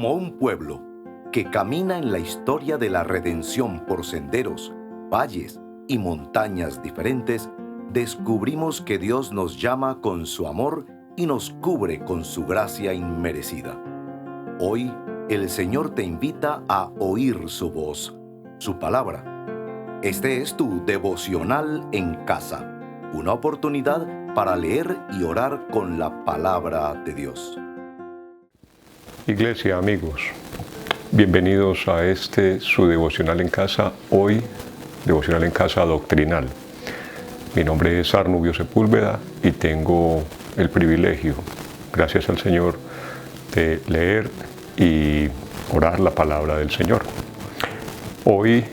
Como un pueblo que camina en la historia de la redención por senderos, valles y montañas diferentes, descubrimos que Dios nos llama con su amor y nos cubre con su gracia inmerecida. Hoy, el Señor te invita a oír su voz, su palabra. Este es tu devocional en casa, una oportunidad para leer y orar con la palabra de Dios. Iglesia, amigos, bienvenidos a su devocional en casa, hoy devocional en casa doctrinal. Mi nombre es Arnubio Sepúlveda y tengo el privilegio, gracias al Señor, de leer y orar la palabra del Señor. Hoy,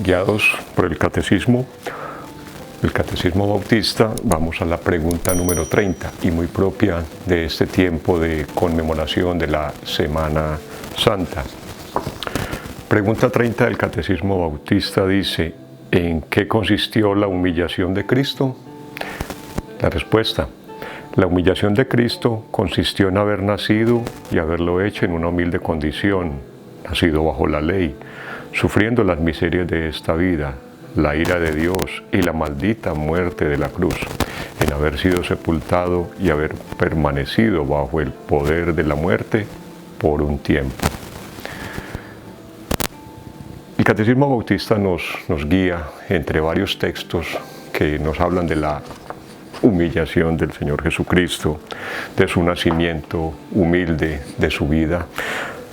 guiados por el catecismo bautista, vamos a la pregunta número 30 y muy propia de este tiempo de conmemoración de la Semana Santa. Pregunta 30 del catecismo bautista dice: ¿en qué consistió la humillación de Cristo? La respuesta: la humillación de Cristo consistió en haber nacido y haberlo hecho en una humilde condición, nacido bajo la ley, sufriendo las miserias de esta vida, la ira de Dios y la maldita muerte de la cruz, en haber sido sepultado y haber permanecido bajo el poder de la muerte por un tiempo. El Catecismo Bautista nos guía entre varios textos que nos hablan de la humillación del Señor Jesucristo, de su nacimiento humilde, de su vida.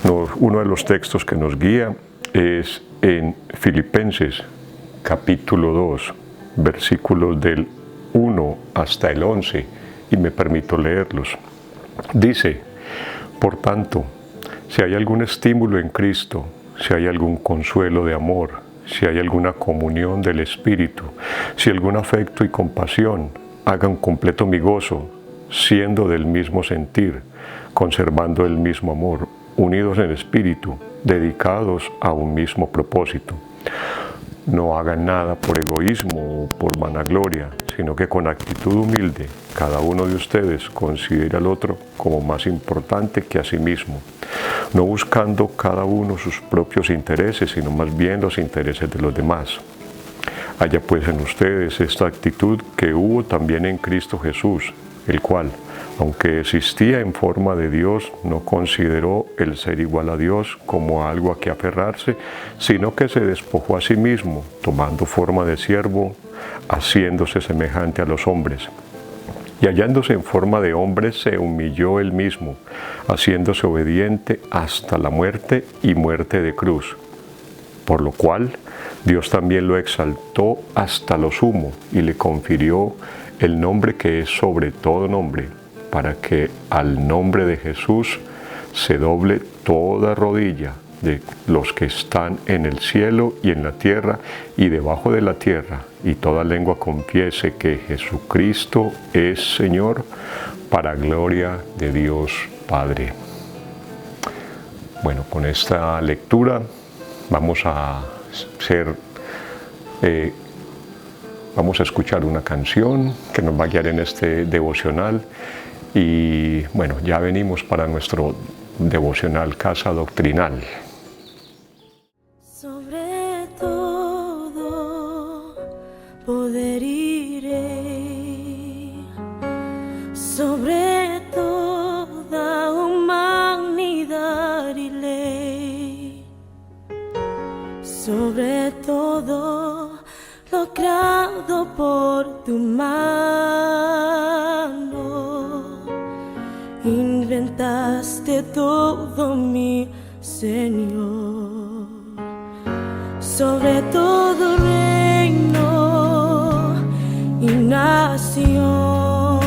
Uno de los textos que nos guía es en Filipenses capítulo 2, versículos del 1 hasta el 11, y me permito leerlos. Dice: por tanto, si hay algún estímulo en Cristo, si hay algún consuelo de amor, si hay alguna comunión del Espíritu, si algún afecto y compasión, hagan completo mi gozo, siendo del mismo sentir, conservando el mismo amor, unidos en espíritu, dedicados a un mismo propósito. No hagan nada por egoísmo o por vanagloria, sino que con actitud humilde, cada uno de ustedes considere al otro como más importante que a sí mismo, no buscando cada uno sus propios intereses, sino más bien los intereses de los demás. Haya pues en ustedes esta actitud que hubo también en Cristo Jesús, el cual, aunque existía en forma de Dios, no consideró el ser igual a Dios como algo a que aferrarse, sino que se despojó a sí mismo, tomando forma de siervo, haciéndose semejante a los hombres. Y hallándose en forma de hombre, se humilló él mismo, haciéndose obediente hasta la muerte y muerte de cruz. Por lo cual, Dios también lo exaltó hasta lo sumo y le confirió el nombre que es sobre todo nombre, para que al nombre de Jesús se doble toda rodilla de los que están en el cielo y en la tierra y debajo de la tierra, y toda lengua confiese que Jesucristo es Señor, para gloria de Dios Padre. Bueno, con esta lectura vamos a escuchar una canción que nos va a guiar en este devocional. Y bueno, ya venimos para nuestro devocional Casa Doctrinal. Sobre todo poder iré, sobre toda humanidad y ley, sobre todo lo creado por tu mano. Inventaste todo, mi Señor, sobre todo reino y nación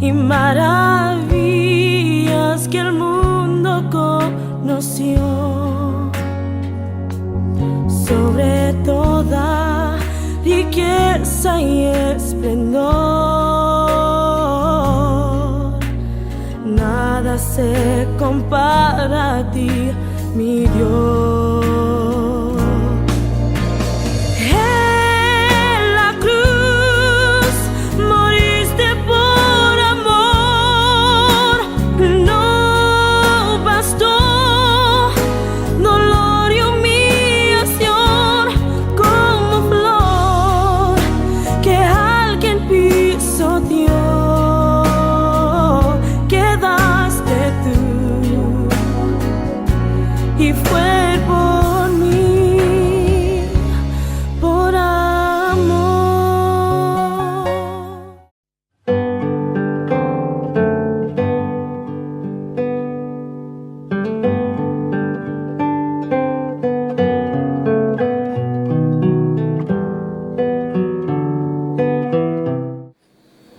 y maravillas que el mundo conoció, sobre toda riqueza y esplendor. Nada se compara a ti, mi Dios. En la cruz moriste por amor, no bastó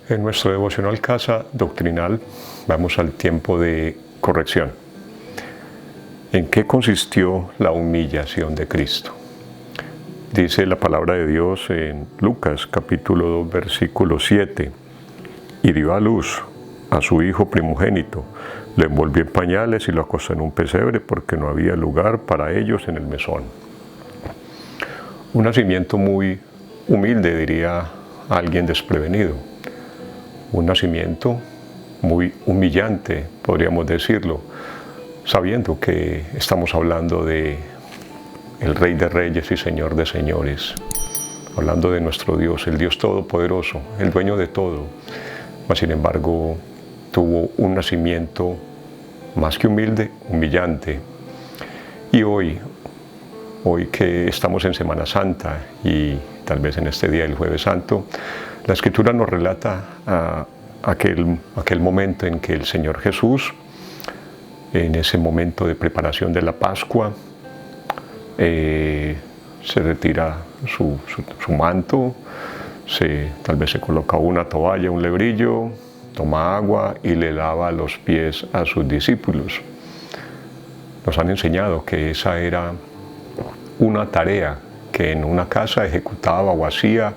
En nuestro devocional Casa Doctrinal vamos al tiempo de corrección. ¿En qué consistió la humillación de Cristo? Dice la palabra de Dios en Lucas capítulo 2 versículo 7: y dio a luz a su hijo primogénito, lo envolvió en pañales y lo acostó en un pesebre porque no había lugar para ellos en el mesón. Un nacimiento muy humilde, diría alguien desprevenido. Un nacimiento muy humillante, podríamos decirlo, sabiendo que estamos hablando de el Rey de Reyes y Señor de Señores, hablando de nuestro Dios, el Dios Todopoderoso, el dueño de todo, mas sin embargo tuvo un nacimiento más que humilde, humillante. Y hoy que estamos en Semana Santa y tal vez en este día del Jueves Santo, la Escritura nos relata aquel momento en que el Señor Jesús, en ese momento de preparación de la Pascua, se retira su manto, tal vez se coloca una toalla, un lebrillo, toma agua y le lava los pies a sus discípulos. Nos han enseñado que esa era una tarea que en una casa ejecutaba o hacía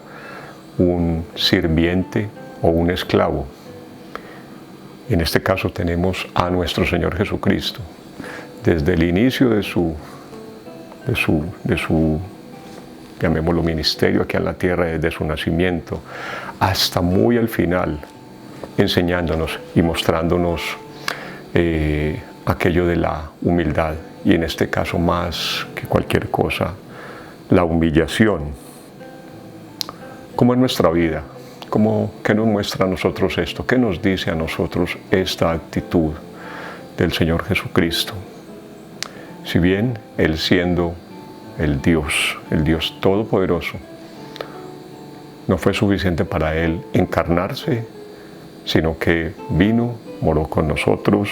un sirviente o un esclavo. En este caso tenemos a nuestro Señor Jesucristo. Desde el inicio de su llamémoslo ministerio aquí en la tierra, desde su nacimiento hasta muy al final, enseñándonos y mostrándonos aquello de la humildad, y en este caso más que cualquier cosa, la humillación. ¿Cómo es nuestra vida? ¿Qué nos muestra a nosotros esto? ¿Qué nos dice a nosotros esta actitud del Señor Jesucristo? Si bien Él, siendo el Dios Todopoderoso, no fue suficiente para Él encarnarse, sino que vino, moró con nosotros,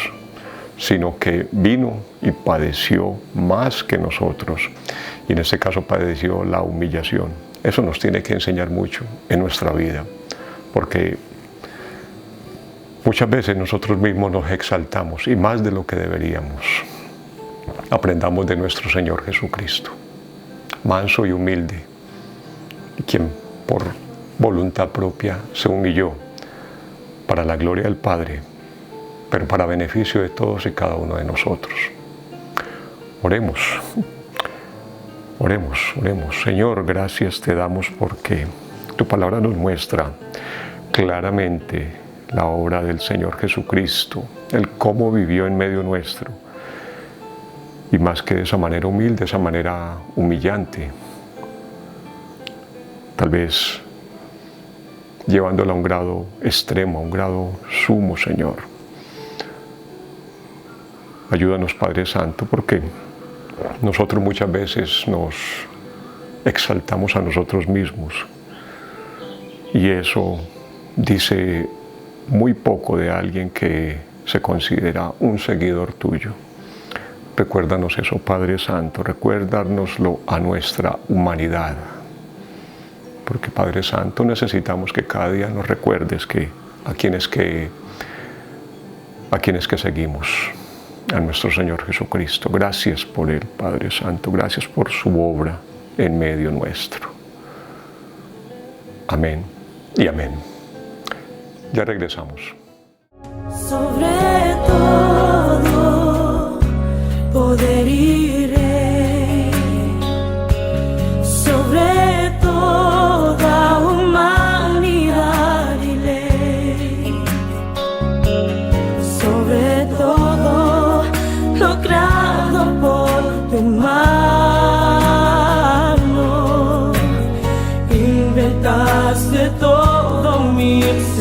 sino que vino y padeció más que nosotros, y en este caso padeció la humillación. Eso nos tiene que enseñar mucho en nuestra vida, porque muchas veces nosotros mismos nos exaltamos, y más de lo que deberíamos. Aprendamos de nuestro Señor Jesucristo, manso y humilde, quien por voluntad propia se humilló para la gloria del Padre, pero para beneficio de todos y cada uno de nosotros. Oremos. Oremos, oremos. Señor, gracias te damos porque tu palabra nos muestra claramente la obra del Señor Jesucristo, el cómo vivió en medio nuestro, y más que de esa manera humilde, esa manera humillante, tal vez llevándola a un grado extremo, a un grado sumo, Señor. Ayúdanos, Padre Santo, porque nosotros muchas veces nos exaltamos a nosotros mismos, y eso dice muy poco de alguien que se considera un seguidor tuyo. Recuérdanos eso, Padre Santo, recuérdanoslo a nuestra humanidad, porque, Padre Santo, necesitamos que cada día nos recuerdes a quienes que seguimos, a nuestro Señor Jesucristo. Gracias por Él, Padre Santo, gracias por su obra en medio nuestro. Amén y amén. Ya regresamos. Sobre todo poder y rey, sobre toda humanidad y ley, sobre todo lo creado por tu mano, inventaste todo, mi Señor.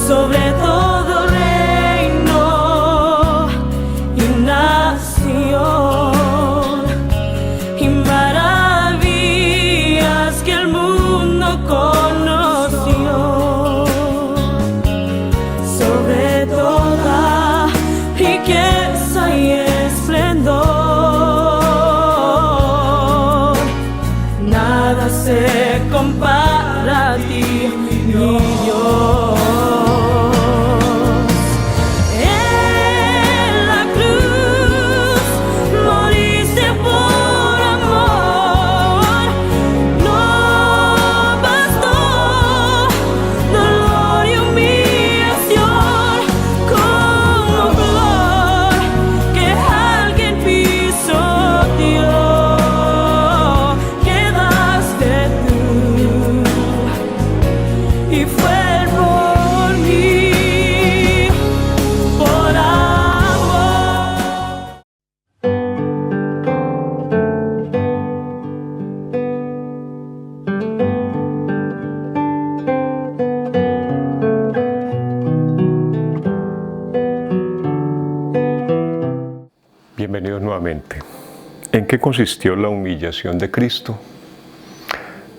Sobre todo reino y nación y maravillas que el mundo conoció, sobre toda riqueza y esplendor, nada se compara a nuevamente, ¿en qué consistió la humillación de Cristo?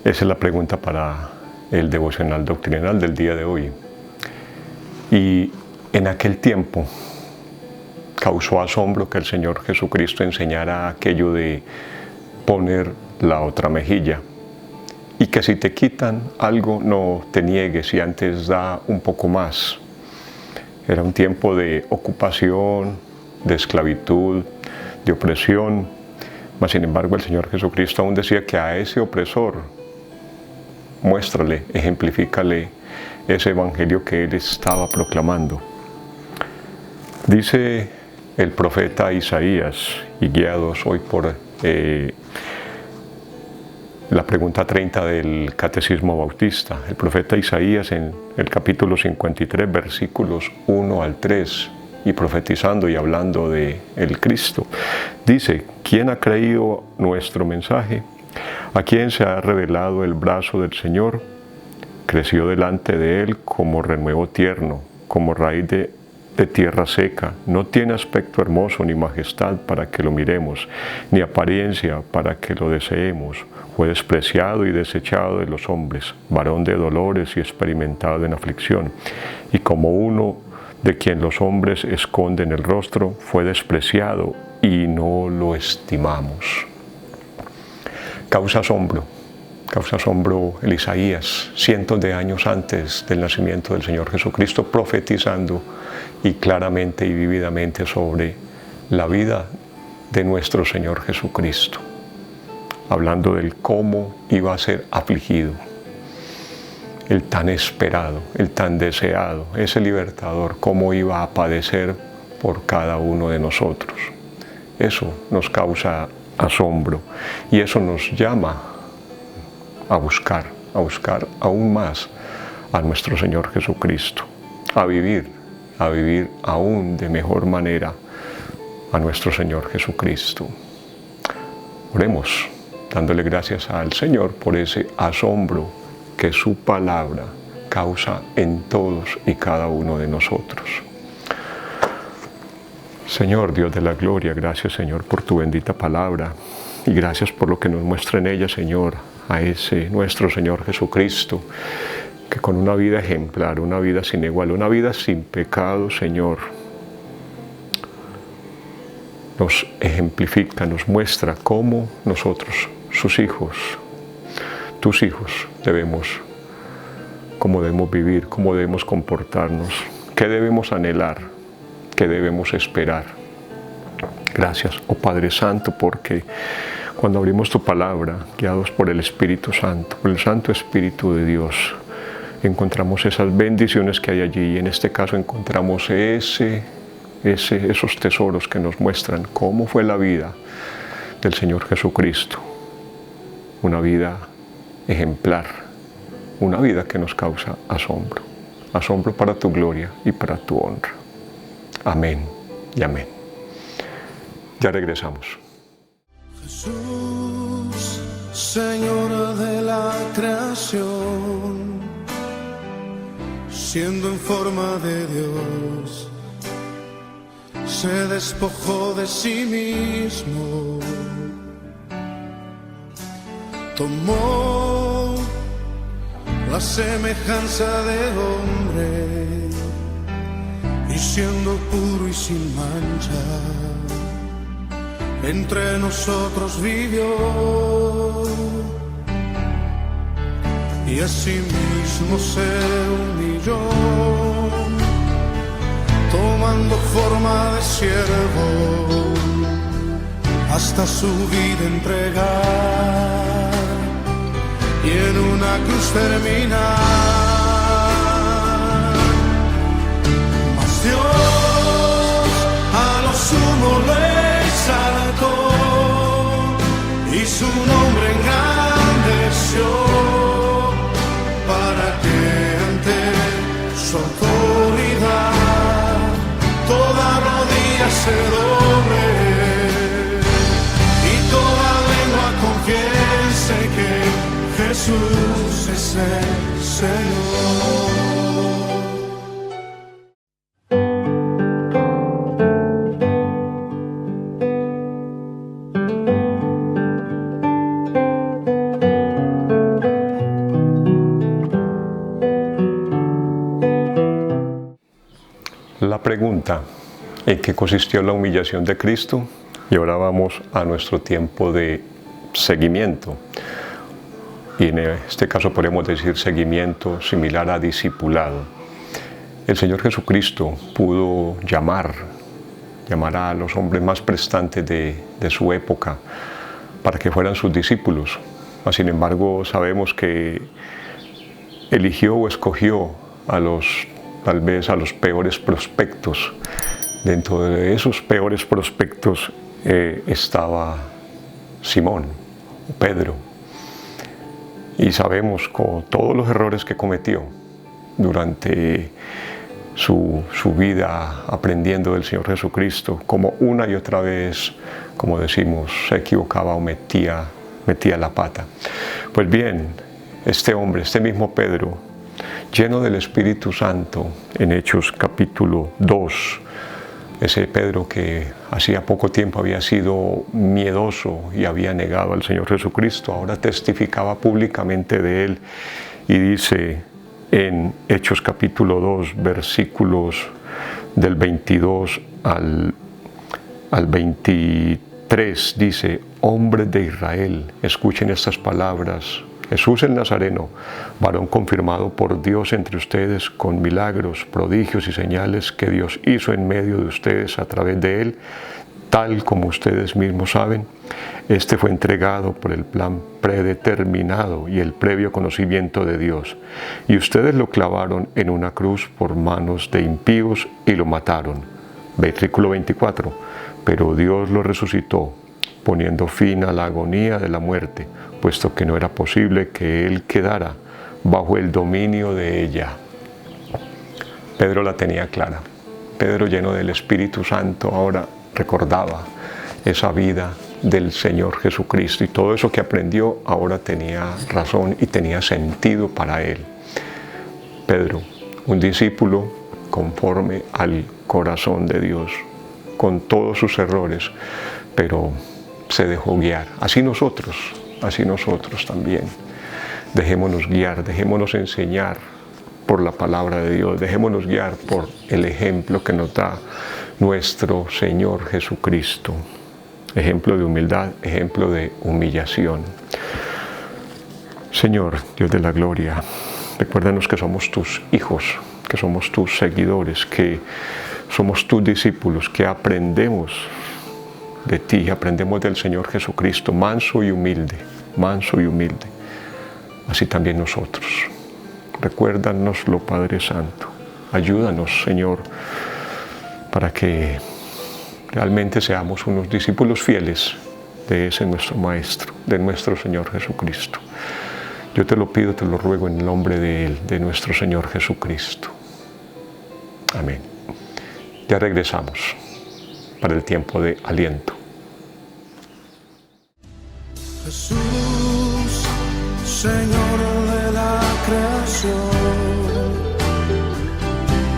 Esa es la pregunta para el devocional doctrinal del día de hoy. Y en aquel tiempo causó asombro que el Señor Jesucristo enseñara aquello de poner la otra mejilla. Y que si te quitan algo, no te niegues y antes da un poco más. Era un tiempo de ocupación, de esclavitud, de opresión. Mas sin embargo el Señor Jesucristo aún decía que a ese opresor muéstrale, ejemplifícale ese evangelio que Él estaba proclamando. Dice el profeta Isaías, y guiados hoy por la pregunta 30 del Catecismo Bautista, el profeta Isaías en el capítulo 53, versículos 1 al 3, y profetizando y hablando de el Cristo, dice: ¿Quién ha creído nuestro mensaje? ¿A quién se ha revelado el brazo del Señor? Creció delante de él como renuevo tierno, como raíz de tierra seca. No tiene aspecto hermoso ni majestad para que lo miremos, ni apariencia para que lo deseemos. Fue despreciado y desechado de los hombres, varón de dolores y experimentado en aflicción. Y como uno de quien los hombres esconden el rostro, fue despreciado y no lo estimamos. Causa asombro el Isaías, cientos de años antes del nacimiento del Señor Jesucristo, profetizando y claramente y vívidamente sobre la vida de nuestro Señor Jesucristo, hablando del cómo iba a ser afligido, el tan esperado, el tan deseado, ese libertador, cómo iba a padecer por cada uno de nosotros. Eso nos causa asombro y eso nos llama a buscar aún más a nuestro Señor Jesucristo, a vivir aún de mejor manera a nuestro Señor Jesucristo. Oremos dándole gracias al Señor por ese asombro que su palabra causa en todos y cada uno de nosotros. Señor, Dios de la gloria, gracias, Señor, por tu bendita palabra y gracias por lo que nos muestra en ella, Señor, a ese nuestro Señor Jesucristo, que con una vida ejemplar, una vida sin igual, una vida sin pecado, Señor, nos ejemplifica, nos muestra cómo nosotros, sus hijos, tus hijos, cómo debemos vivir, cómo debemos comportarnos, qué debemos anhelar, qué debemos esperar. Gracias, oh Padre Santo, porque cuando abrimos tu palabra, guiados por el Espíritu Santo, por el Santo Espíritu de Dios, encontramos esas bendiciones que hay allí y en este caso encontramos esos tesoros que nos muestran cómo fue la vida del Señor Jesucristo. Una vida ejemplar, una vida que nos causa asombro. Asombro para tu gloria y para tu honra. Amén y amén. Ya regresamos. Jesús, Señor de la creación, siendo en forma de Dios, se despojó de sí mismo, tomó la semejanza de hombre y siendo puro y sin mancha, entre nosotros vivió, y asimismo se humilló, tomando forma de siervo, hasta su vida entregar, y en una cruz terminar. Mas Dios a lo sumo lo exaltó y su nombre engrandeció, para que ante su autoridad toda rodilla se doble y toda lengua confiese que Jesús es el Señor. la pregunta, ¿en qué consistió la humillación de Cristo? Y ahora vamos a nuestro tiempo de seguimiento. Y en este caso podemos decir seguimiento similar a discipulado. El Señor Jesucristo pudo llamar a los hombres más prestantes de su época para que fueran sus discípulos. Sin embargo, sabemos que eligió o escogió tal vez a los peores prospectos. Dentro de esos peores prospectos estaba Simón, Pedro. Y sabemos con todos los errores que cometió durante su vida aprendiendo del Señor Jesucristo, como una y otra vez, como decimos, se equivocaba o metía la pata. Pues bien, este hombre, este mismo Pedro, lleno del Espíritu Santo, en Hechos capítulo 2, ese Pedro que hacía poco tiempo había sido miedoso y había negado al Señor Jesucristo, ahora testificaba públicamente de él y dice en Hechos capítulo 2, versículos del 22 al 23, dice: hombres de Israel, escuchen estas palabras. Jesús el Nazareno, varón confirmado por Dios entre ustedes con milagros, prodigios y señales que Dios hizo en medio de ustedes a través de él, tal como ustedes mismos saben. Este fue entregado por el plan predeterminado y el previo conocimiento de Dios. Y ustedes lo clavaron en una cruz por manos de impíos y lo mataron. Versículo 24. Pero Dios lo resucitó, poniendo fin a la agonía de la muerte, puesto que no era posible que él quedara bajo el dominio de ella. Pedro la tenía clara. Pedro, lleno del Espíritu Santo, ahora recordaba esa vida del Señor Jesucristo y todo eso que aprendió ahora tenía razón y tenía sentido para él. Pedro, un discípulo conforme al corazón de Dios, con todos sus errores, pero se dejó guiar. Así nosotros también. Dejémonos guiar, dejémonos enseñar por la palabra de Dios, dejémonos guiar por el ejemplo que nos da nuestro Señor Jesucristo. Ejemplo de humildad, ejemplo de humillación. Señor, Dios de la gloria, recuérdanos que somos tus hijos, que somos tus seguidores, que somos tus discípulos, que aprendemos de ti, aprendemos del Señor Jesucristo, manso y humilde, así también nosotros. Recuérdanoslo, Padre Santo. Ayúdanos, Señor, para que realmente seamos unos discípulos fieles de ese nuestro Maestro, de nuestro Señor Jesucristo. Yo te lo pido, te lo ruego en el nombre de Él, de nuestro Señor Jesucristo. Amén. Ya regresamos para el tiempo de aliento. Jesús, Señor de la creación,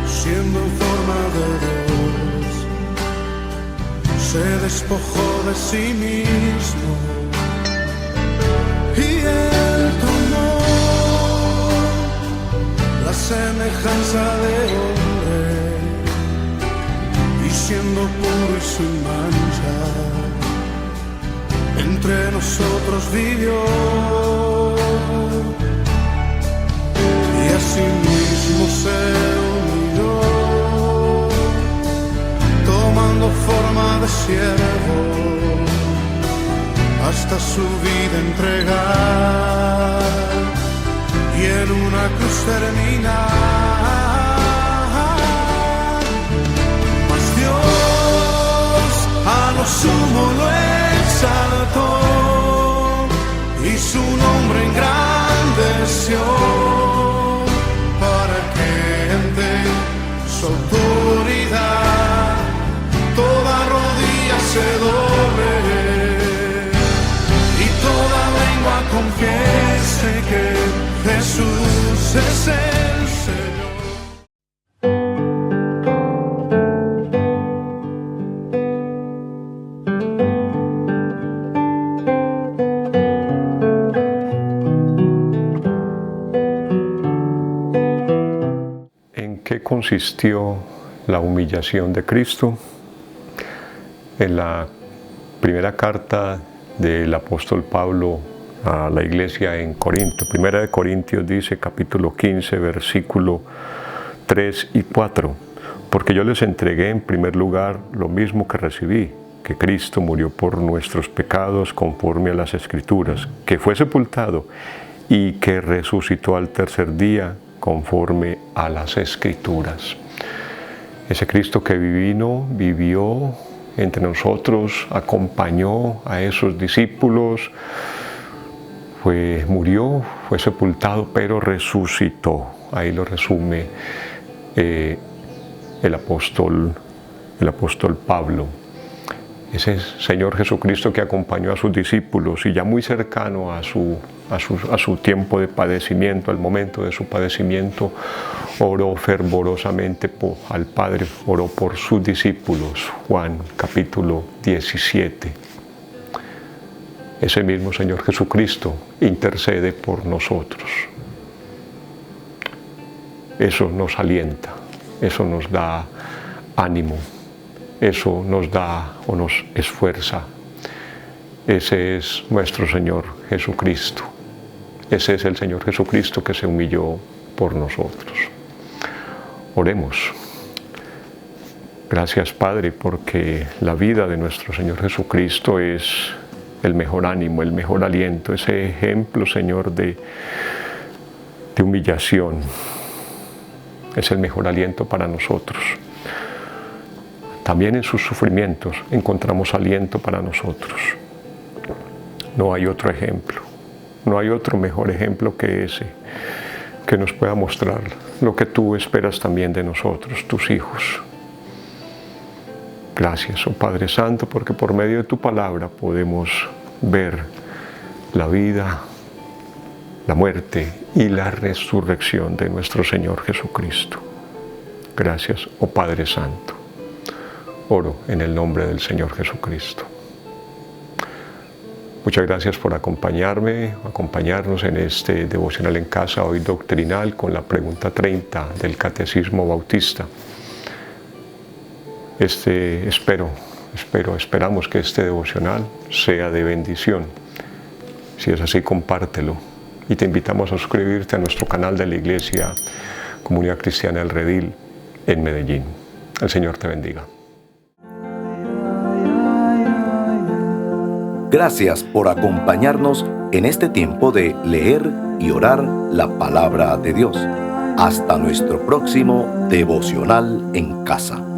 siendo en forma de Dios, se despojó de sí mismo y Él tomó la semejanza de hombre y siendo puro y sin mancha, entre nosotros vivió, y asimismo se humilló, tomando forma de siervo, hasta su vida entregar, y en una cruz terminar. Mas Dios a lo sumo lo exaltó y su nombre engrandeció, para que ante su autoridad toda rodilla se doble y toda lengua confiese que Jesús es el Señor. ¿En qué consistió la humillación de Cristo. En la primera carta del apóstol Pablo a la iglesia en Corinto, Primera de Corintios dice, capítulo 15, versículo 3 y 4, porque yo les entregué en primer lugar lo mismo que recibí, que Cristo murió por nuestros pecados conforme a las Escrituras, que fue sepultado y que resucitó al tercer día conforme a las Escrituras. Ese Cristo que vivió entre nosotros, acompañó a esos discípulos, murió, fue sepultado, pero resucitó. Ahí lo resume el apóstol Pablo. Ese Señor Jesucristo que acompañó a sus discípulos y ya muy cercano a su tiempo de padecimiento, al momento de su padecimiento, oró fervorosamente al Padre, oró por sus discípulos. Juan capítulo 17. Ese mismo Señor Jesucristo intercede por nosotros. Eso nos alienta, eso nos da ánimo, eso nos da o nos esfuerza. Ese es nuestro Señor Jesucristo. Ese es el Señor Jesucristo que se humilló por nosotros. Oremos. Gracias, Padre, porque la vida de nuestro Señor Jesucristo es el mejor ánimo, el mejor aliento, ese ejemplo, Señor, de humillación. Es el mejor aliento para nosotros. También en sus sufrimientos encontramos aliento para nosotros. No hay otro ejemplo, no hay otro mejor ejemplo que ese, que nos pueda mostrar lo que tú esperas también de nosotros, tus hijos. Gracias, oh Padre Santo, porque por medio de tu palabra podemos ver la vida, la muerte y la resurrección de nuestro Señor Jesucristo. Gracias, oh Padre Santo. Oro en el nombre del Señor Jesucristo. Muchas gracias por acompañarnos en este devocional en casa, hoy doctrinal, con la pregunta 30 del Catecismo Bautista. Esperamos que este devocional sea de bendición. Si es así, compártelo. Y te invitamos a suscribirte a nuestro canal de la Iglesia Comunidad Cristiana El Redil en Medellín. El Señor te bendiga. Gracias por acompañarnos en este tiempo de leer y orar la palabra de Dios. Hasta nuestro próximo devocional en casa.